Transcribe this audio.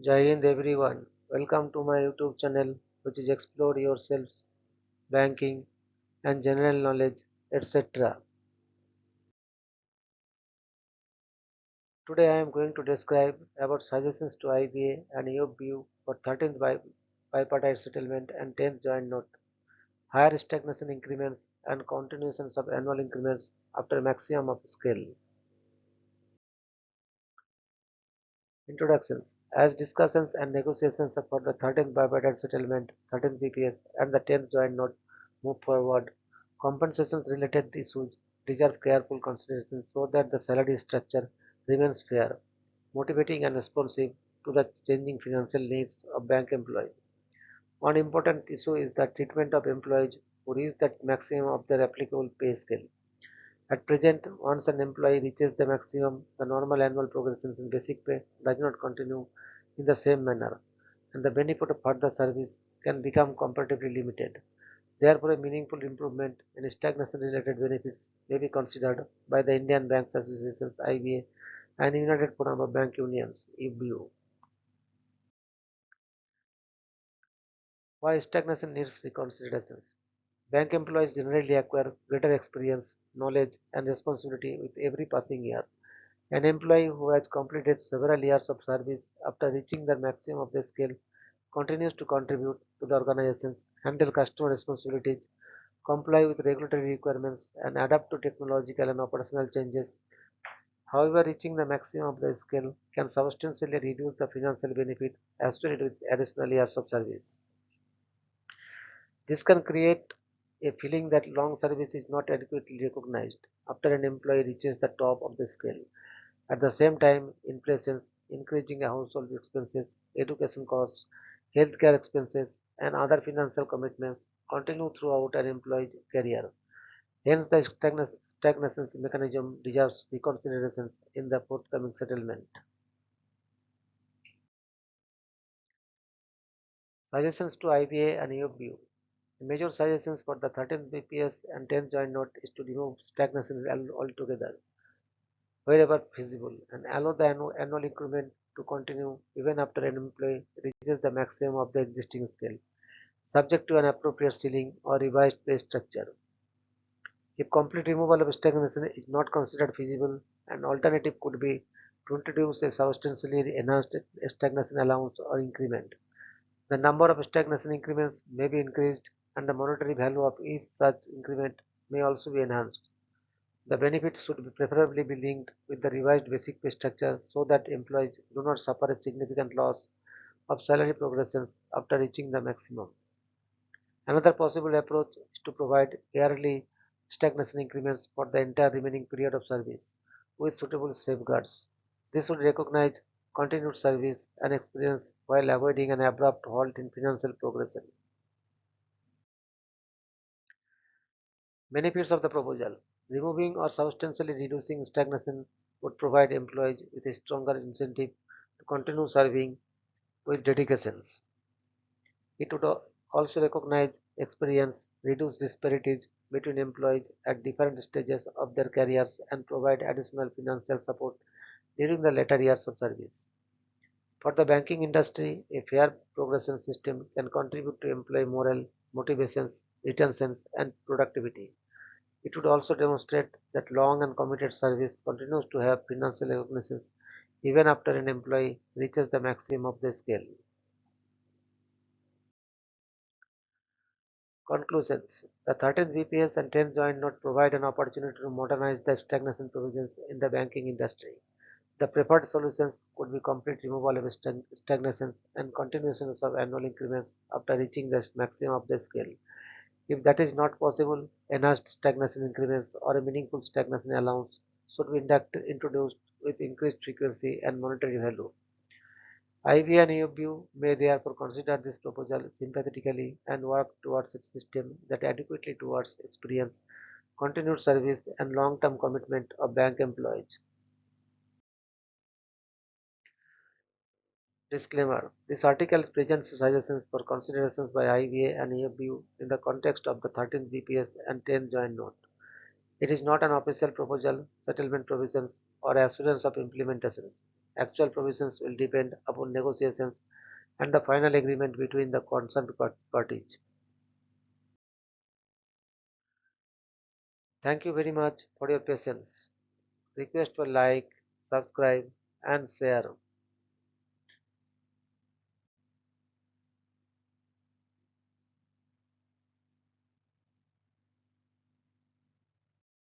Jai Hind everyone. Welcome to my YouTube channel, which is Explore Yourself, Banking and General Knowledge, etc. Today I am going to describe about suggestions to IBA and UFBU for 13th Bipartite Settlement and 10th Joint Note, higher stagnation increments and continuations of annual increments after maximum of scale. Introductions. As discussions and negotiations for the 13th bipartite settlement, 13th BPS, and the 10th joint note move forward, compensations related issues deserve careful consideration so that the salary structure remains fair, motivating and responsive to the changing financial needs of bank employees. One important issue is the treatment of employees who reach the maximum of their applicable pay scale. At present, once an employee reaches the maximum, the normal annual progressions in basic pay does not continue in the same manner, and the benefit of further service can become comparatively limited. Therefore, a meaningful improvement in stagnation-related benefits may be considered by the Indian Banks Associations (IBA) and United Forum of Bank Unions (UFBU). Why stagnation needs reconsiderations? Bank employees generally acquire greater experience, knowledge, and responsibility with every passing year. An employee who has completed several years of service after reaching the maximum of the scale continues to contribute to the organizations, handle customer responsibilities, comply with regulatory requirements, and adapt to technological and operational changes. However, reaching the maximum of the scale can substantially reduce the financial benefit associated with additional years of service. This can create a feeling that long service is not adequately recognized after an employee reaches the top of the scale. At the same time, inflation, increasing household expenses, education costs, healthcare expenses, and other financial commitments continue throughout an employee's career. Hence, the stagnation mechanism deserves reconsiderations in the forthcoming settlement. Suggestions to IBA and UFBU. The major suggestions for the 13th BPS and 10th joint note is to remove stagnation altogether wherever feasible, and allow the annual increment to continue even after an employee reaches the maximum of the existing scale, subject to an appropriate ceiling or revised pay structure. If complete removal of stagnation is not considered feasible, an alternative could be to introduce a substantially enhanced stagnation allowance or increment. The number of stagnation increments may be increased, and the monetary value of each such increment may also be enhanced. The benefits should preferably be linked with the revised basic pay structure so that employees do not suffer a significant loss of salary progressions after reaching the maximum. Another possible approach is to provide yearly stagnation increments for the entire remaining period of service with suitable safeguards. This would recognize continued service and experience while avoiding an abrupt halt in financial progression. Benefits of the proposal. Removing or substantially reducing stagnation would provide employees with a stronger incentive to continue serving with dedications. It would also recognize experience, reduce disparities between employees at different stages of their careers, and provide additional financial support during the later years of service. For the banking industry, a fair progression system can contribute to employee morale, motivations, retentions, and productivity. It would also demonstrate that long and committed service continues to have financial recognitions even after an employee reaches the maximum of the scale. Conclusions. The 13th VPS and 10th joint note provide an opportunity to modernize the stagnation provisions in the banking industry. The preferred solutions could be complete removal of stagnations and continuations of annual increments after reaching the maximum of the scale. If that is not possible, enhanced stagnation increments or a meaningful stagnation allowance should be introduced with increased frequency and monetary value. IB and AFBU may therefore consider this proposal sympathetically and work towards a system that adequately towards experience, continued service, and long-term commitment of bank employees. Disclaimer: This article presents suggestions for considerations by IBA and AFBU in the context of the 13th BPS and 10th Joint Note. It is not an official proposal, settlement provisions, or assurance of implementation, Actual provisions will depend upon negotiations and the final agreement between the concerned parties. Thank you very much for your patience. Request for like, subscribe, and share.